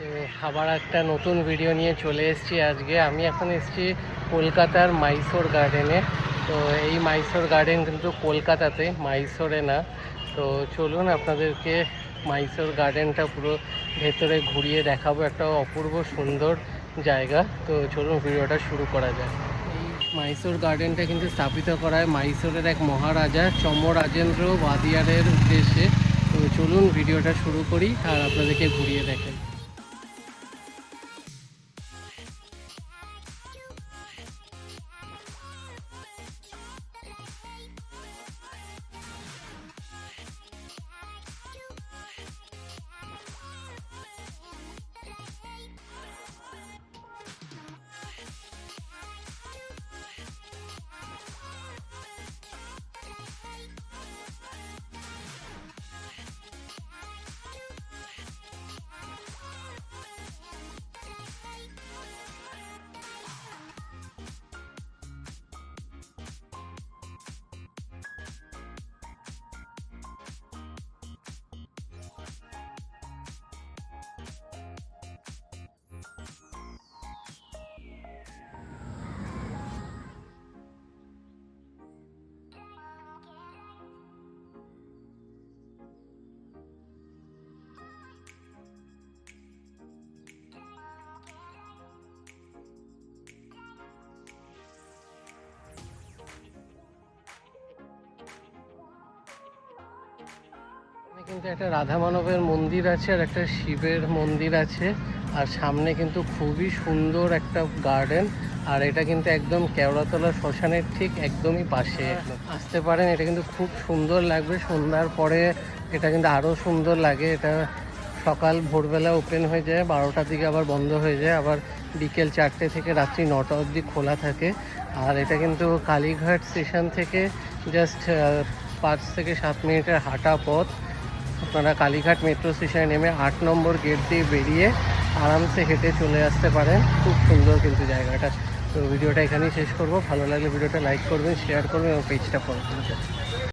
তো আবার একটা নতুন ভিডিও নিয়ে চলে এসেছি। আজকে আমি এখন এসেছি কলকাতার মাইসোর গার্ডেনে। তো এই মাইসোর গার্ডেন কিন্তু কলকাতাতে, মাইসোরে না। তো চলুন আপনাদেরকে মাইসোর গার্ডেনটা পুরো ভেতরে ঘুরিয়ে দেখাবো। একটা অপূর্ব সুন্দর জায়গা। তো চলুন ভিডিওটা শুরু করা যায়। এই মাইসোর গার্ডেনটা কিন্তু স্থাপিত করা হয় মাইসোরের এক মহারাজা চমরাজেন্দ্র ওয়াদিয়ারের উদ্দেশ্যে। তো চলুন ভিডিওটা শুরু করি আর আপনাদেরকে ঘুরিয়ে দেখেন। কিন্তু একটা রাধা মানবের মন্দির আছে আর একটা শিবের মন্দির আছে। আর সামনে কিন্তু খুবই সুন্দর একটা গার্ডেন। আর এটা কিন্তু একদম কেওড়াতলা শ্মশানের ঠিক একদমই পাশে আসতে পারেন। এটা কিন্তু খুব সুন্দর লাগবে সন্ধ্যার পরে। এটা কিন্তু আরও সুন্দর লাগে। এটা সকাল ভোরবেলা ওপেন হয়ে যায়, 12টার দিকে আবার বন্ধ হয়ে যায়, আবার বিকেল 4টে থেকে রাত্রি 9টা অবধি খোলা থাকে। আর এটা কিন্তু কালীঘাট স্টেশন থেকে জাস্ট 5 থেকে 7 মিনিটের হাঁটা পথ। আপনারা কালীঘাট মেট্রো স্টেশনে নেমে 8 নম্বর গেট দিয়ে বেরিয়ে আরামসে হেঁটে চলে আসতে পারেন। খুব সুন্দর কিন্তু জায়গাটা। তো ভিডিওটা এখানেই শেষ করব। ভালো লাগলে ভিডিওটা লাইক করবেন, শেয়ার করবেন এবং পেজটা ফলো করবেন।